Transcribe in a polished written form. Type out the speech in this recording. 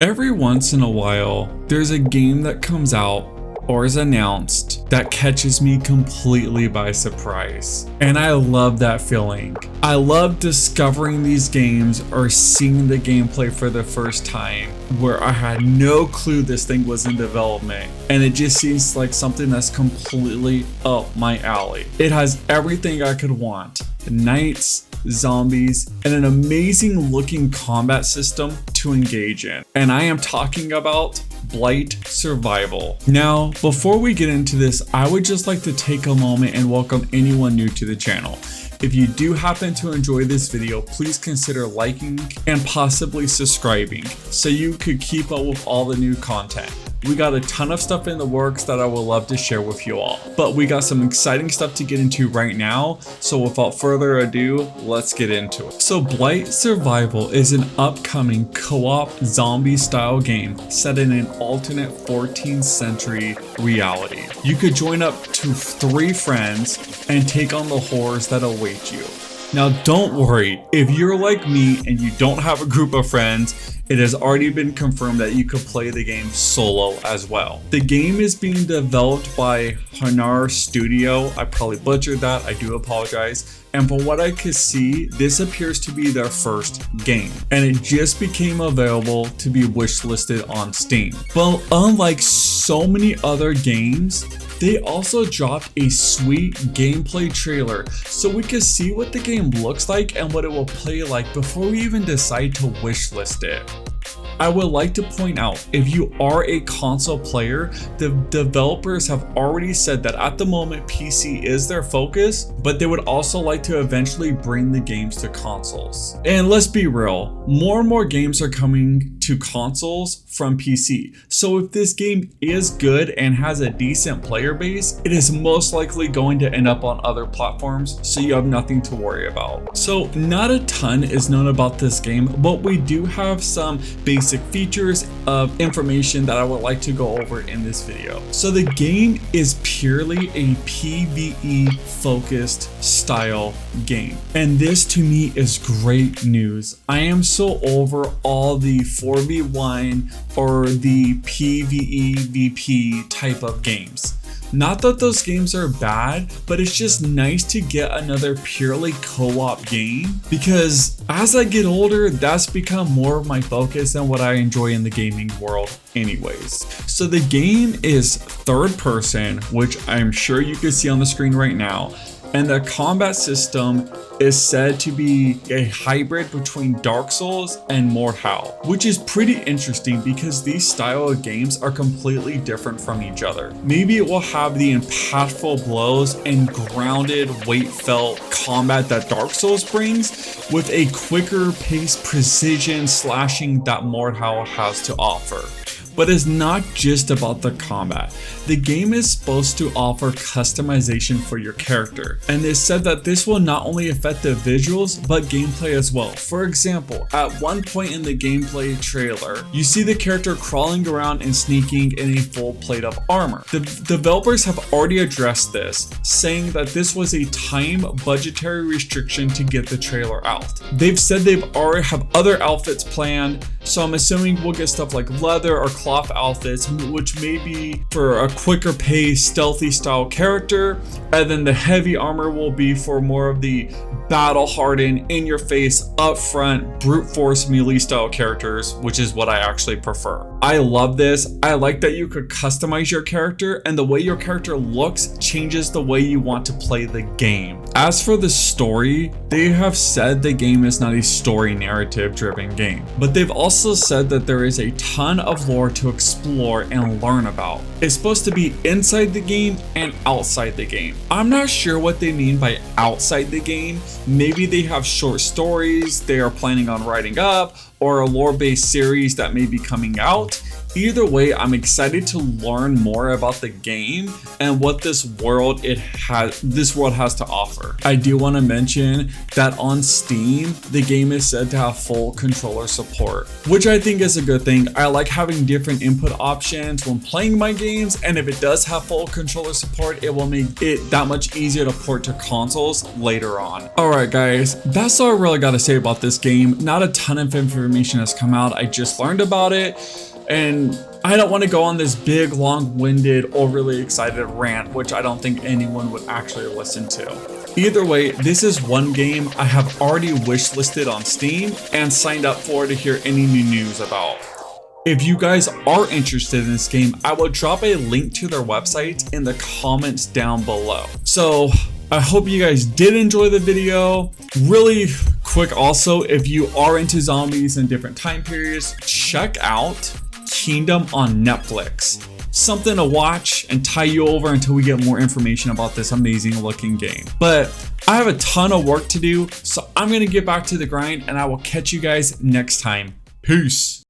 Every once in a while, there's a game that comes out or is announced that catches me completely by surprise. And I love that feeling. I love discovering these games or seeing the gameplay for the first time where I had no clue this thing was in development. And it just seems like something that's completely up my alley. It has everything I could want. Knights, zombies, and an amazing looking combat system to engage in. And I am talking about Blight Survival. Now, before we get into this, I would just like to take a moment and welcome anyone new to the channel. If you do happen to enjoy this video, please consider liking and possibly subscribing so you could keep up with all the new content. We got a ton of stuff in the works that I would love to share with you all, but we got some exciting stuff to get into right now. So without further ado, let's get into it. So Blight Survival is an upcoming co-op zombie style game set in an alternate 14th century reality. You could join up to 3 friends and take on the horrors that await you. Now don't worry, if you're like me and you don't have a group of friends, it has already been confirmed that you could play the game solo as well. The game is being developed by Haenir Studios. I probably butchered that, I do apologize. And from what I could see, this appears to be their first game. And it just became available to be wishlisted on Steam. But unlike so many other games, they also dropped a sweet gameplay trailer so we could see what the game looks like and what it will play like before we even decide to wishlist it. I would like to point out, if you are a console player, the developers have already said that at the moment PC is their focus, but they would also like to eventually bring the games to consoles. And let's be real, more and more games are coming to consoles from PC. So if this game is good and has a decent player base, it is most likely going to end up on other platforms, so you have nothing to worry about. So not a ton is known about this game, but we do have some basic features of information that I would like to go over in this video. So the game is purely a PvE focused style game. And this to me is great news. I am so over all the 4v1 or the PvE type of games. Not that those games are bad, but it's just nice to get another purely co-op game, because as I get older, that's become more of my focus and what I enjoy in the gaming world anyways. So the game is third person, which I'm sure you can see on the screen right now. And the combat system is said to be a hybrid between Dark Souls and Mortal, which is pretty interesting because these style of games are completely different from each other. Maybe it will have the impactful blows and grounded weight felt combat that Dark Souls brings, with a quicker paced precision slashing that Mortal has to offer. But it's not just about the combat. The game is supposed to offer customization for your character, and they said that this will not only affect the visuals but gameplay as well. For example, at one point in the gameplay trailer, you see the character crawling around and sneaking in a full plate of armor. The developers have already addressed this, saying that this was a time budgetary restriction to get the trailer out. They've said they've already have other outfits planned, so I'm assuming we'll get stuff like leather or cloth outfits, which may be for a quicker pace, stealthy style character, and then the heavy armor will be for more of the battle hardened, in your face, upfront, brute force melee style characters, which is what I actually prefer. I love this. I like that you could customize your character, and the way your character looks changes the way you want to play the game. As for the story, they have said the game is not a story narrative driven game, but they've also said that there is a ton of lore to explore and learn about. It's supposed to be inside the game and outside the game. I'm not sure what they mean by outside the game. Maybe they have short stories they are planning on writing up, or a lore-based series that may be coming out. Either way, I'm excited to learn more about the game and what this world has to offer. I do want to mention that on Steam, the game is said to have full controller support, which I think is a good thing. I like having different input options when playing my games, and if it does have full controller support, it will make it that much easier to port to consoles later on. Alright guys, that's all I really got to say about this game. Not a ton of information has come out. I just learned about it, and I don't want to go on this big, long-winded, overly excited rant, which I don't think anyone would actually listen to. Either way, this is one game I have already wishlisted on Steam and signed up for to hear any new news about. If you guys are interested in this game, I will drop a link to their website in the comments down below. So I hope you guys did enjoy the video. Really quick also, if you are into zombies in different time periods, check out Kingdom on Netflix. Something to watch and tie you over until we get more information about this amazing looking game. But I have a ton of work to do, so I'm gonna get back to the grind and I will catch you guys next time. Peace.